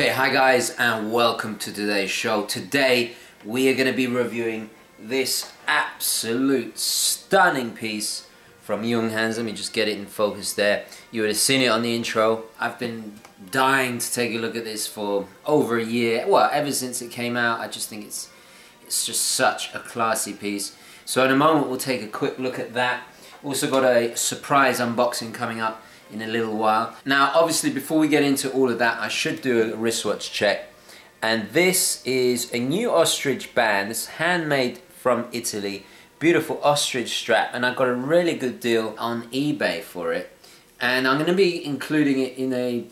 Okay, hi guys and welcome to today's show. Today we are going to be reviewing this absolute stunning piece from Junghans. Let me just get it in focus there. You would have seen it on the intro. I've been dying to take a look at this for over a year. Well, ever since it came out. I just think it's just such a classy piece. So in a moment we'll take a quick look at that. Also got a surprise unboxing coming up in a little while. Now obviously before we get into all of that, I should do a wristwatch check. And this is a new ostrich band. It's handmade from Italy. Beautiful ostrich strap, and I got a really good deal on eBay for it. And I'm going to be including it in a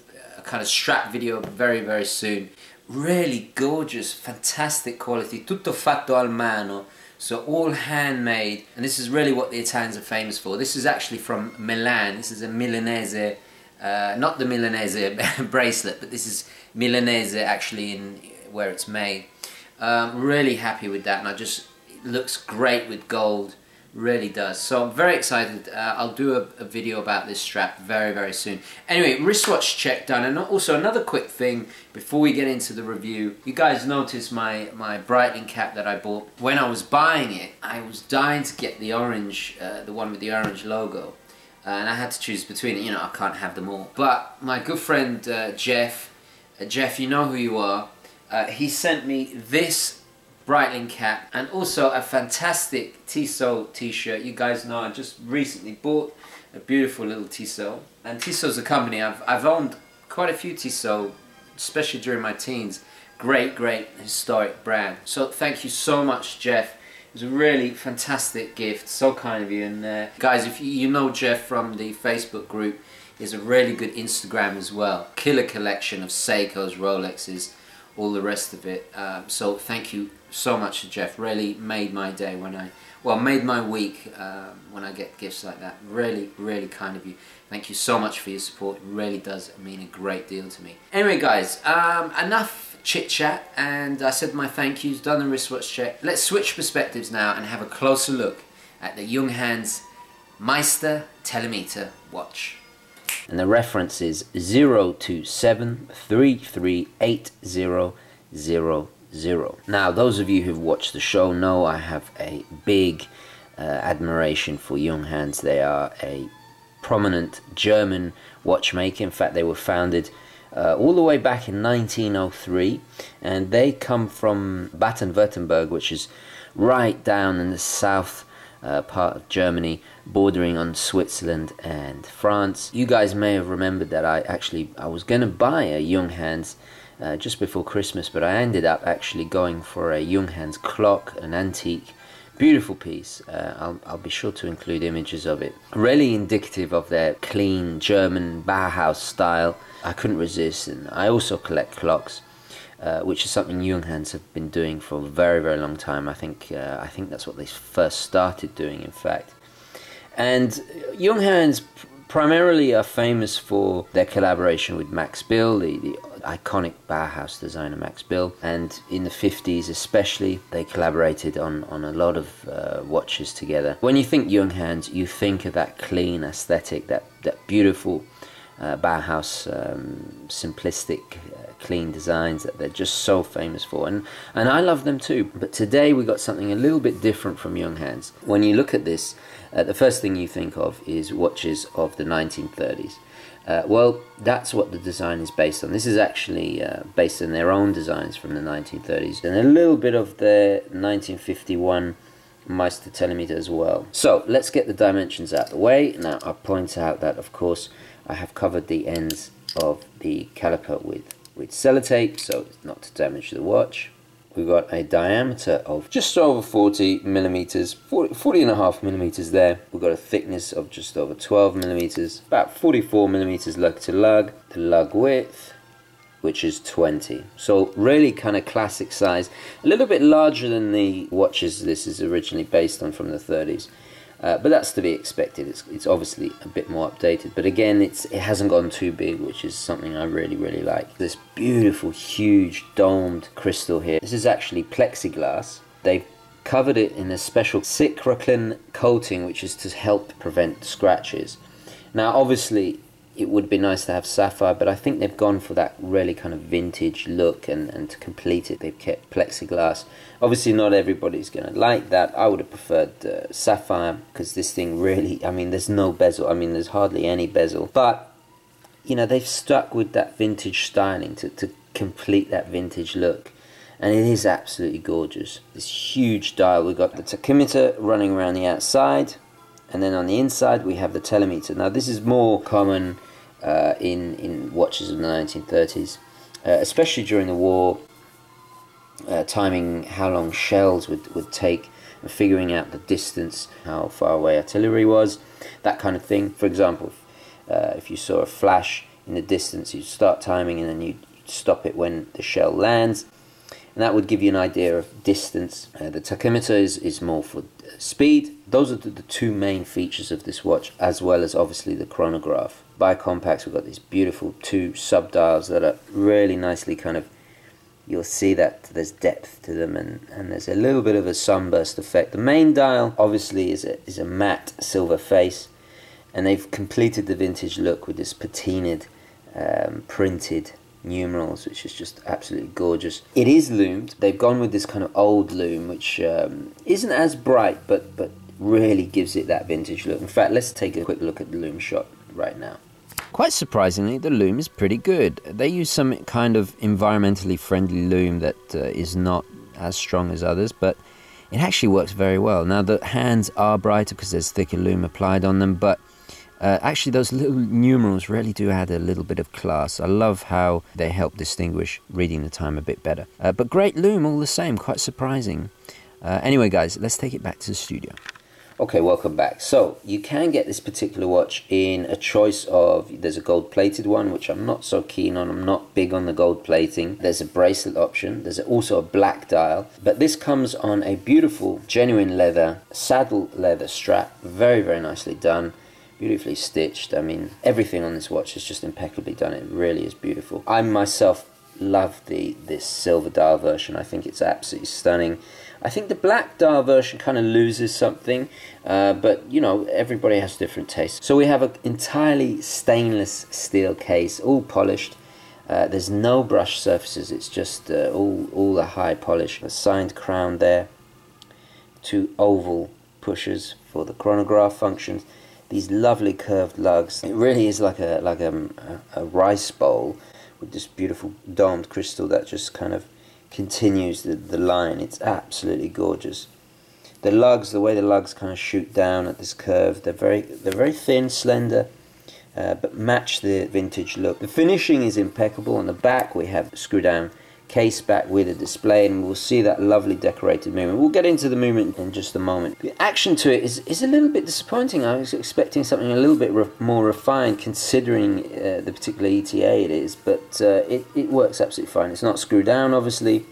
kind of strap video very soon. Really gorgeous, fantastic quality, tutto fatto al mano. So all handmade, and this is really what the Italians are famous for. This is actually from Milan. This is a Milanese, not the Milanese bracelet, but this is Milanese actually in where it's made. Really happy with that, and it looks great with gold, really does. So I'm very excited. I'll do a video about this strap very soon. Anyway, wristwatch check done, and also another quick thing before we get into the review. You guys noticed my Breitling cap that I bought. When I was buying it, I was dying to get the orange, the one with the orange logo, and I had to choose between it. You know, I can't have them all. But my good friend Jeff, you know who you are. He sent me this Breitling cap and also a fantastic Tissot t-shirt. You guys know I just recently bought a beautiful little Tissot, and Tissot's a company I've owned quite a few Tissot, especially during my teens. Great historic brand. So thank you so much, Jeff. It was a really fantastic gift, so kind of you. And guys, if you know Jeff from the Facebook group, he has a really good Instagram as well. Killer collection of Seikos, Rolexes, all the rest of it. So thank you so much to Jeff. Really made my day made my week when I get gifts like that. Really kind of you. Thank you so much for your support. It really does mean a great deal to me. Anyway guys, enough chit chat, and I said my thank yous, done the wristwatch check. Let's switch perspectives now and have a closer look at the Junghans Meister Telemeter watch. And the reference is 027338000. Now, those of you who've watched the show know I have a big admiration for Junghans. They are a prominent German watchmaker. In fact, they were founded all the way back in 1903, and they come from Baden-Württemberg, which is right down in the south part of Germany, bordering on Switzerland and France. You guys may have remembered that I was going to buy a Junghans just before Christmas, but I ended up actually going for a Junghans clock, an antique, beautiful piece. I'll be sure to include images of it. Really indicative of their clean German Bauhaus style. I couldn't resist, and I also collect clocks, which is something Junghans have been doing for a very long time. I think that's what they first started doing, in fact. And Junghans primarily are famous for their collaboration with Max Bill, the iconic Bauhaus designer Max Bill, and in the 50s especially they collaborated on a lot of watches together. When you think Junghans, you think of that clean aesthetic, that beautiful Bauhaus simplistic clean designs that they're just so famous for, and I love them too. But today we got something a little bit different from Junghans. When you look at this, the first thing you think of is watches of the 1930s. Well, that's what the design is based on. This is actually based on their own designs from the 1930s, and a little bit of the 1951 Meister Telemeter as well. So let's get the dimensions out of the way. Now I'll point out that of course I have covered the ends of the caliper with sellotape, so it's not to damage the watch. We've got a diameter of just over 40 millimeters, 40 and a half millimeters there. We've got a thickness of just over 12 millimeters, about 44 millimeters lug to lug. The lug width, which is 20. So really kind of classic size, a little bit larger than the watches this is originally based on from the 30s. But that's to be expected. It's obviously a bit more updated, but again it hasn't gone too big, which is something I really like. This beautiful huge domed crystal here, this is actually plexiglass. They've covered it in a special cyclochrome coating, which is to help prevent scratches. Now obviously it would be nice to have sapphire, but I think they've gone for that really kind of vintage look, and to complete it they've kept plexiglass. Obviously not everybody's going to like that. I would have preferred sapphire, because this thing really, I mean, there's no bezel, I mean there's hardly any bezel, but you know, they've stuck with that vintage styling to complete that vintage look, and it is absolutely gorgeous. This huge dial, we've got the tachymeter running around the outside, and then on the inside we have the telemeter. Now this is more common in watches of the 1930s, especially during the war, timing how long shells would take, and figuring out the distance, how far away artillery was, that kind of thing. For example, if you saw a flash in the distance, you'd start timing and then you'd stop it when the shell lands, and that would give you an idea of distance. The tachymeter is more for speed. Those are the two main features of this watch, as well as obviously the chronograph. By compacts, we've got these beautiful two sub-dials that are really nicely kind of, you'll see that there's depth to them, and there's a little bit of a sunburst effect. The main dial obviously is a matte silver face, and they've completed the vintage look with this patinaed printed numerals, which is just absolutely gorgeous. It is loomed. They've gone with this kind of old loom, which isn't as bright, but really gives it that vintage look. In fact, let's take a quick look at the Loom Shot right now. Quite surprisingly, the loom is pretty good. They use some kind of environmentally friendly loom that is not as strong as others, but it actually works very well. Now the hands are brighter because there's thicker loom applied on them, but actually those little numerals really do add a little bit of class. I love how they help distinguish reading the time a bit better. But great loom all the same, quite surprising. Anyway guys, let's take it back to the studio. Okay, welcome back. So you can get this particular watch in a choice of, there's a gold plated one, which I'm not so keen on. I'm not big on the gold plating. There's a bracelet option. There's also a black dial, but this comes on a beautiful genuine leather, saddle leather strap. Very, very nicely done. Beautifully stitched. I mean, everything on this watch is just impeccably done. It really is beautiful. I myself love this silver dial version. I think it's absolutely stunning. I think the black dial version kind of loses something, but you know, everybody has different tastes. So we have an entirely stainless steel case, all polished. There's no brush surfaces. It's just all the high polish. A signed crown there. Two oval pushers for the chronograph functions. These lovely curved lugs. It really is like a rice bowl with this beautiful domed crystal that just kind of continues the line. It's absolutely gorgeous. The lugs, the way the lugs kind of shoot down at this curve, they're very thin, slender, but match the vintage look. The finishing is impeccable. On the back we have screw down case back with a display, and we'll see that lovely decorated movement. We'll get into the movement in just a moment. The action to it is a little bit disappointing. I was expecting something a little bit more refined, considering the particular ETA it is, but it works absolutely fine. It's not screwed down, obviously.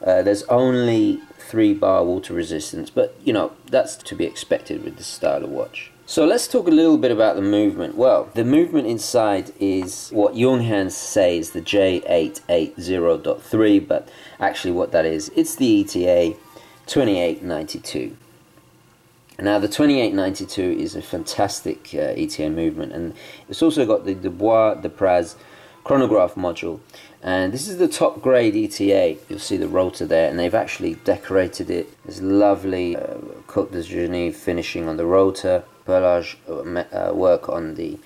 There's only 3-bar water resistance, but you know, that's to be expected with this style of watch. So let's talk a little bit about the movement. Well, the movement inside is what Junghans say is the J880.3, but actually what that is, it's the ETA 2892. Now the 2892 is a fantastic ETA movement, and it's also got the Dubois de Praz chronograph module, and this is the top grade ETA. You'll see the rotor there, and they've actually decorated it. There's lovely Côte de Genève finishing on the rotor, perlage work on the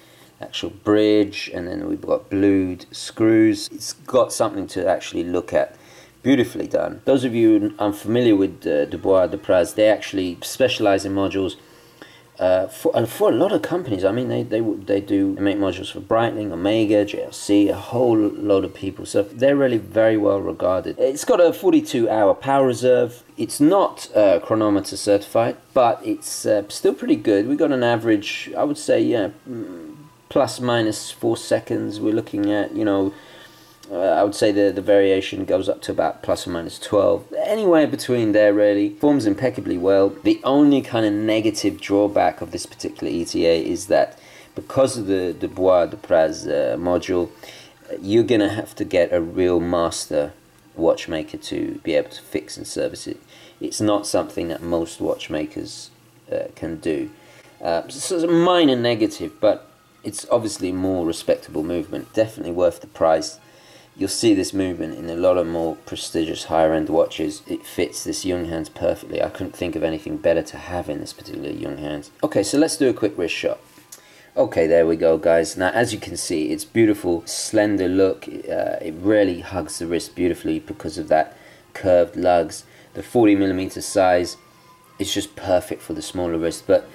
actual bridge, and then we've got blued screws. It's got something to actually look at. Beautifully done. Those of you unfamiliar with Dubois de Praz, they actually specialize in modules for a lot of companies. I mean, they make modules for Breitling, Omega, JLC, a whole load of people. So they're really very well regarded. It's got a 42-hour power reserve. It's not chronometer certified, but it's still pretty good. We got an average, I would say, yeah, plus minus 4 seconds. We're looking at, you know, I would say the variation goes up to about plus or minus 12. Anywhere between there, really. Forms impeccably well. The only kind of negative drawback of this particular ETA is that because of the Dubois de Praz module, you're going to have to get a real master watchmaker to be able to fix and service it. It's not something that most watchmakers can do. So it's a minor negative, but It's obviously more respectable movement, definitely worth the price. You'll see this movement in a lot of more prestigious higher end watches. It fits this Junghans perfectly. I couldn't think of anything better to have in this particular Junghans. Okay, so let's do a quick wrist shot. Okay, there we go, guys. Now, as you can see, it's beautiful, slender look. It really hugs the wrist beautifully because of that curved lugs. The 40mm size is just perfect for the smaller wrist, but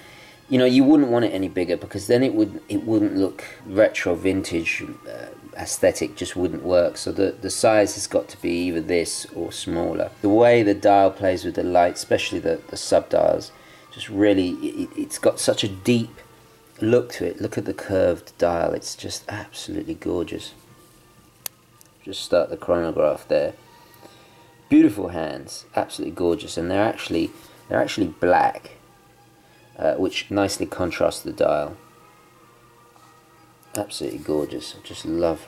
you know, you wouldn't want it any bigger because then it wouldn't look retro vintage aesthetic, just wouldn't work. So the size has got to be either this or smaller. The way the dial plays with the light, especially the sub dials, just really it's got such a deep look to it. Look at the curved dial, it's just absolutely gorgeous. Just start the chronograph there. Beautiful hands, absolutely gorgeous, and they're actually black. Which nicely contrasts the dial. Absolutely gorgeous. I just love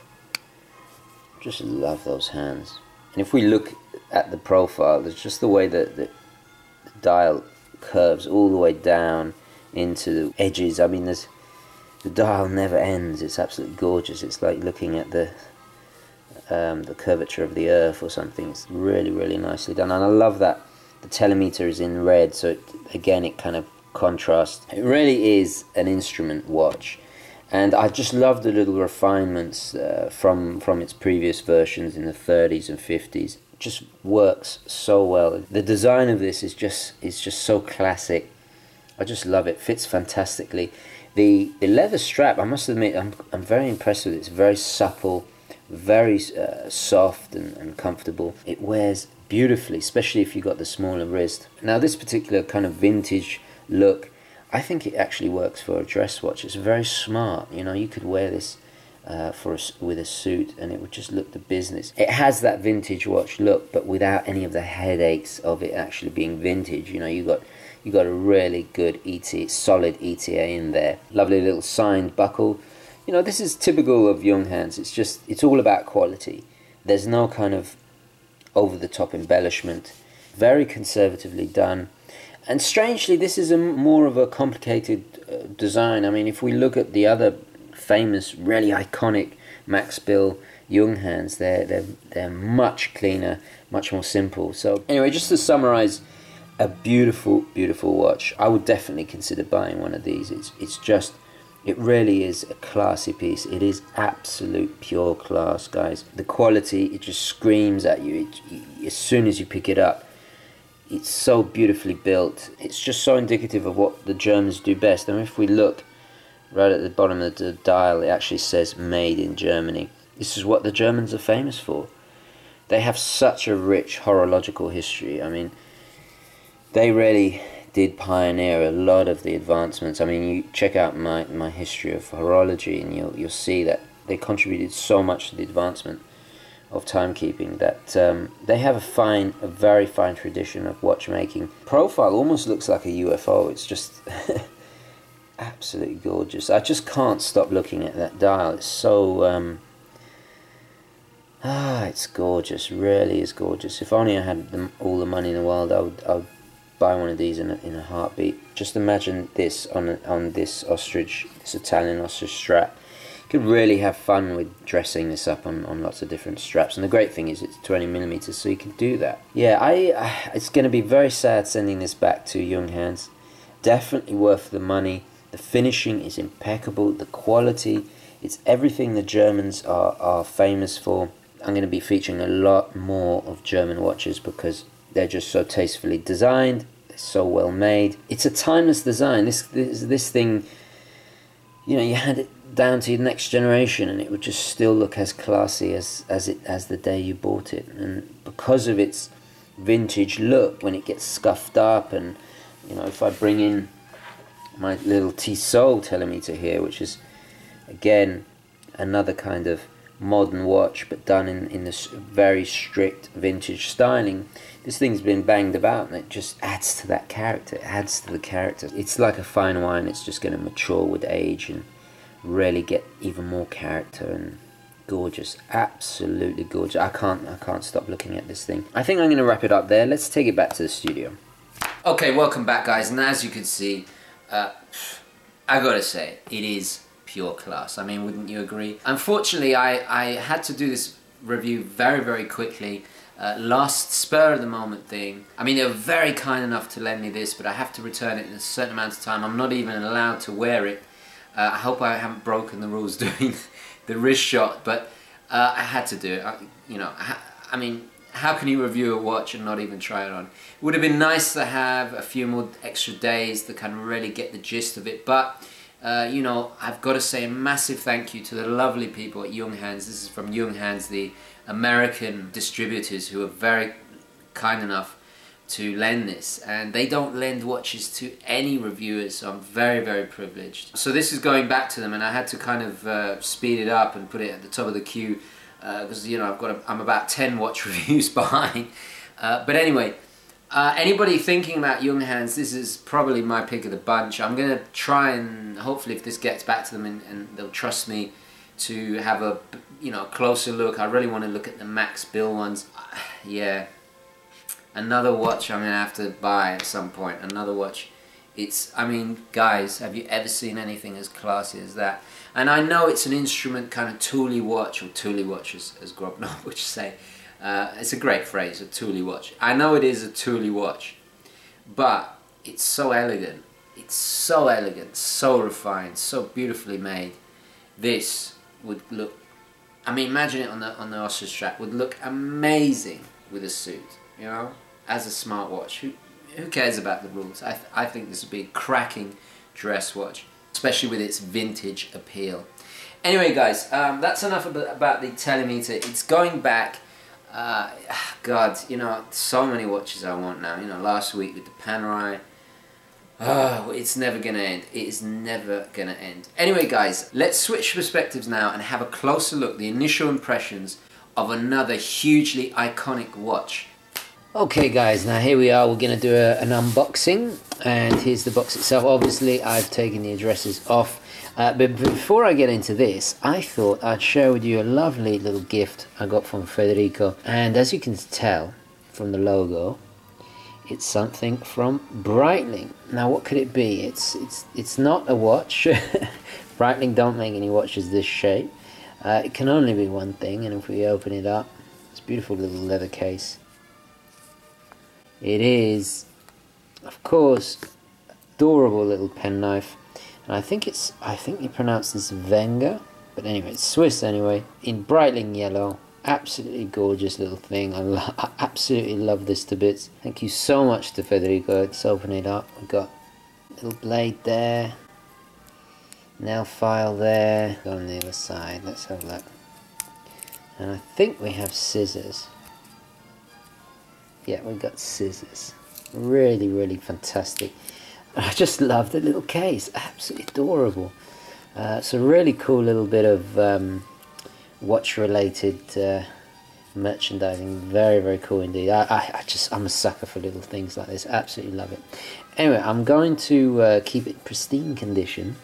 those hands. And if we look at the profile, there's just the way that the dial curves all the way down into the edges. I mean, the dial never ends. It's absolutely gorgeous. It's like looking at the curvature of the earth or something. It's really, really nicely done, and I love that the telemeter is in red. So again, it kind of contrast. It really is an instrument watch, and I just love the little refinements from its previous versions in the 30s and 50s. It just works so well. The design of this is just so classic. I just love it. Fits fantastically. The leather strap, I must admit, I'm very impressed with it. It's very supple, very soft and comfortable. It wears beautifully, especially if you've got the smaller wrist. Now, this particular kind of vintage look, I think it actually works for a dress watch. It's very smart. You know, you could wear this with a suit and it would just look the business. It has that vintage watch look, but without any of the headaches of it actually being vintage. You know, you got a really good solid ETA in there. Lovely little signed buckle. You know, this is typical of Junghans. It's all about quality. There's no kind of over the top embellishment. Very conservatively done. And strangely, this is more of a complicated design. I mean, if we look at the other famous, really iconic Max Bill Junghans, they're much cleaner, much more simple. So anyway, just to summarize, a beautiful, beautiful watch. I would definitely consider buying one of these. It really is a classy piece. It is absolute pure class, guys. The quality, it just screams at you. As soon as you pick it up, it's so beautifully built. It's just so indicative of what the Germans do best. And if we look right at the bottom of the dial, it actually says made in Germany. This is what the Germans are famous for. They have such a rich horological history. I mean, they really did pioneer a lot of the advancements. I mean, you check out my history of horology and you'll see that they contributed so much to the advancement of timekeeping that they have a very fine tradition of watchmaking. Profile almost looks like a UFO. It's just absolutely gorgeous. I just can't stop looking at that dial. It's so it's gorgeous. Really is gorgeous. If only I had all the money in the world, I would buy one of these in a heartbeat. Just imagine this on this ostrich, this Italian ostrich strap. You could really have fun with dressing this up on lots of different straps, and the great thing is it's 20mm, so you can do that. Yeah, it's going to be very sad sending this back to Junghans. Definitely worth the money. The finishing is impeccable. The quality, it's everything the Germans are famous for. I'm going to be featuring a lot more of German watches because they're just so tastefully designed. They're so well made. It's a timeless design. This thing, you know, you hand it down to your next generation and it would just still look as classy as the day you bought it. And because of its vintage look, when it gets scuffed up, and you know, if I bring in my little Tissot telemeter here, which is again another kind of modern watch but done in this very strict vintage styling, this thing's been banged about and it just adds to that character. It adds to the character. It's like a fine wine. It's just going to mature with age and really get even more character. And gorgeous, absolutely gorgeous. I can't stop looking at this thing. I think I'm going to wrap it up there. Let's take it back to the studio. Okay, welcome back, guys. And as you can see, I gotta say, it is pure class. I mean, wouldn't you agree? Unfortunately, I had to do this review very, very quickly. Last spur of the moment thing. I mean, they were very kind enough to lend me this, but I have to return it in a certain amount of time. I'm not even allowed to wear it. I hope I haven't broken the rules doing the wrist shot, but I had to do it. You know, I mean, how can you review a watch and not even try it on? It would have been nice to have a few more extra days to kind of really get the gist of it, but you know, I've got to say a massive thank you to the lovely people at Junghans. This is from Junghans, the American distributors, who are very kind enough to lend this, and they don't lend watches to any reviewers, so I'm very, very privileged. So this is going back to them, and I had to kind of speed it up and put it at the top of the queue because you know I'm about 10 watch reviews behind. But anyway, anybody thinking about Junghans, this is probably my pick of the bunch. I'm gonna try and hopefully, if this gets back to them and they'll trust me to have a closer look. I really want to look at the Max Bill ones. Yeah, another watch I'm gonna have to buy at some point. Another watch. I mean, guys, have you ever seen anything as classy as that? And I know it's an instrument kind of tooly watch, or tooly watch as Grobnob would say. It's a great phrase, a tooly watch. I know it is a tooly watch, but it's so elegant. It's so elegant, so refined, so beautifully made. This would look, I mean, imagine it on the ostrich strap, would look amazing with a suit, you know, as a smartwatch. Who cares about the rules? I think this would be a cracking dress watch, especially with its vintage appeal. Anyway, guys, that's enough about the Telemeter. It's going back. God, you know, so many watches I want now. You know, last week with the Panerai. Oh, it's never gonna end. It is never gonna end. Anyway, guys, let's switch perspectives now and have a closer look, the initial impressions of another hugely iconic watch. Okay, guys, now here we are. We're gonna do an unboxing, and here's the box itself. Obviously, I've taken the addresses off. But before I get into this, I thought I'd share with you a lovely little gift I got from Federico. And as you can tell from the logo, it's something from Breitling. Now, what could it be? It's not a watch. Breitling don't make any watches this shape. It can only be one thing, and if we open it up, it's a beautiful little leather case. It is, of course, adorable little penknife. And I think you pronounce this Wenger, but anyway, it's Swiss anyway, in Breitling yellow. Absolutely gorgeous little thing. I absolutely love this to bits. Thank you so much to Federico. Let's open it up. We've got a little blade there, nail file there, go on the other side. Let's have a look. And I think we have scissors. Yeah, we've got scissors. Really, really fantastic. I just love the little case. Absolutely adorable. It's a really cool little bit of watch-related merchandising. Very, very cool indeed. I'm a sucker for little things like this. Absolutely love it. Anyway, I'm going to keep it in pristine condition,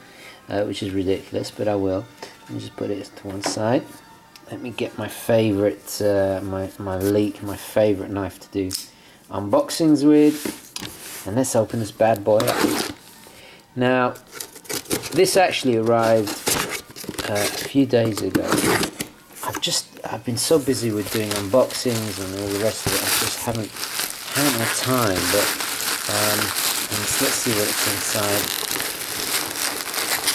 which is ridiculous, but I will. Let me just put it to one side. Let me get my favourite, my Leek, my favourite knife to do unboxings with. And let's open this bad boy up. Now, this actually arrived a few days ago. I've been so busy with doing unboxings and all the rest of it, I just haven't had time. But let's see what it's inside.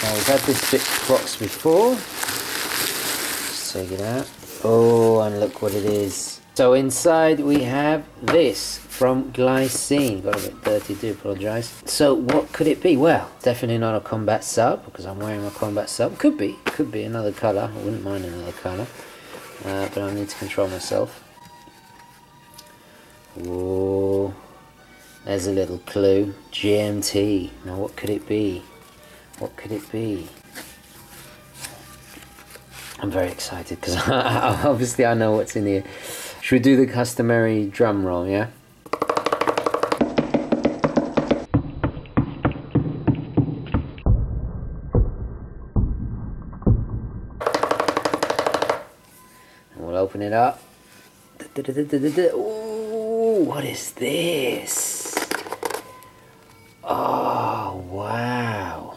Now, we've had this bit box before. Let's take it out. Oh, and look what it is. So inside we have this from Glycine. Got a bit dirty, do apologise. So what could it be? Well, definitely not a combat sub, because I'm wearing my combat sub. Could be another colour. I wouldn't mind another colour, but I need to control myself. Whoa, there's a little clue. GMT. Now what could it be? What could it be? I'm very excited because obviously I know what's in here. Should we do the customary drum roll, yeah? And we'll open it up. Ooh, what is this? Oh, wow.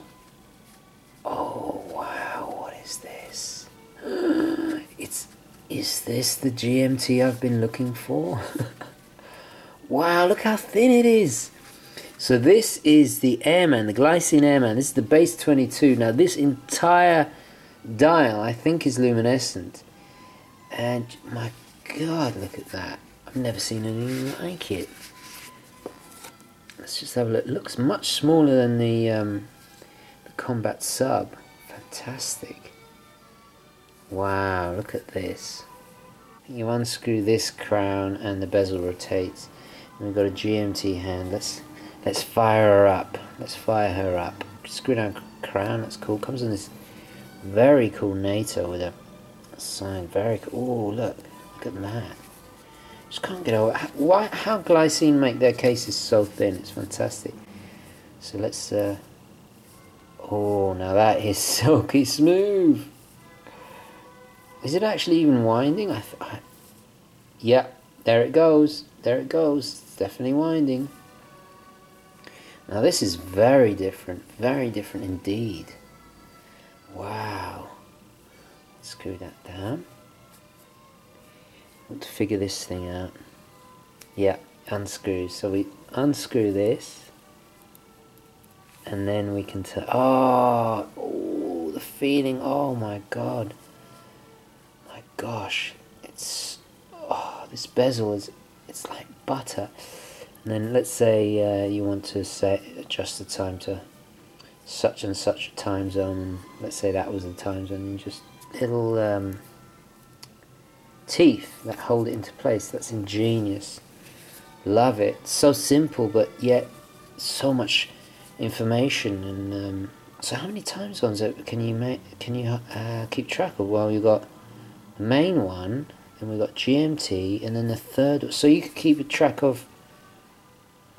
Oh, wow. Is this the GMT I've been looking for? Wow, look how thin it is. So this is the Airman, the Glycine Airman. This is the base 22. Now this entire dial I think is luminescent. And my God, look at that. I've never seen anything like it. Let's just have a look. It looks much smaller than the Combat Sub. Fantastic. Wow, look at this. You unscrew this crown and the bezel rotates. And we've got a GMT hand. Let's fire her up. Let's fire her up. Screw down crown, that's cool. Comes in this very cool NATO with a sign. Very cool. Oh, look at that. Just can't get over how Glycine make their cases so thin. It's fantastic. So let's oh, now that is silky smooth. Is it actually even winding? Yeah, there it goes. There it goes. It's definitely winding. Now this is very different indeed. Wow. Screw that down. Want to figure this thing out. Yeah, unscrew. So we unscrew this, and then we can tell. Oh, the feeling. Oh my God. My gosh, it's this bezel is, it's like butter. And then let's say you want to adjust the time to such and such a time zone, and let's say that was the time zone, and just little teeth that hold it into place. That's ingenious. Love it. So simple, but yet so much information. And so how many time zones can you keep track of? Well, you've got the main one, and we've got GMT, and then the third. So you could keep track of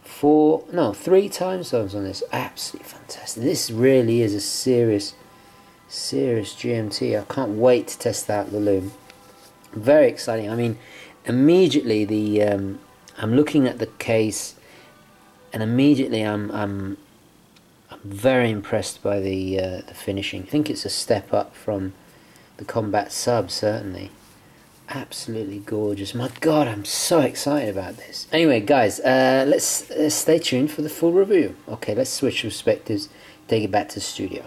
3 time zones on this. Absolutely fantastic. This really is a serious GMT. I can't wait to test out the Loom. Very exciting. I mean, immediately I'm looking at the case, and immediately I'm very impressed by the finishing. I think it's a step up from the Combat Sub, certainly. Absolutely gorgeous. My God, I'm so excited about this. Anyway, guys, let's stay tuned for the full review. Okay, let's switch perspectives, take it back to the studio.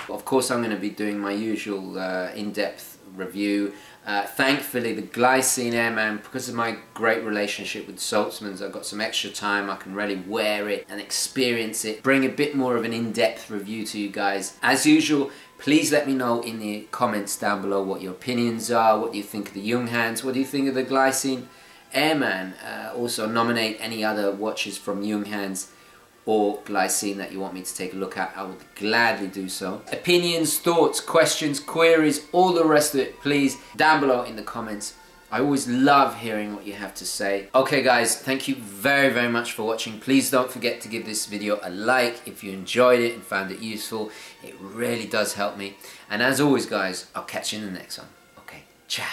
Well, of course, I'm going to be doing my usual in-depth review. Thankfully, the Glycine Airman, because of my great relationship with Saltzman's, I've got some extra time. I can really wear it and experience it, bring a bit more of an in-depth review to you guys. As usual, please let me know in the comments down below what your opinions are. What do you think of the Junghans? What do you think of the Glycine Airman? Also nominate any other watches from Junghans or Glycine that you want me to take a look at. I would gladly do so. Opinions, thoughts, questions, queries, all the rest of it, please, down below in the comments. I always love hearing what you have to say. Okay guys, thank you very much for watching. Please don't forget to give this video a like if you enjoyed it and found it useful. It really does help me. And as always guys, I'll catch you in the next one. Okay, ciao.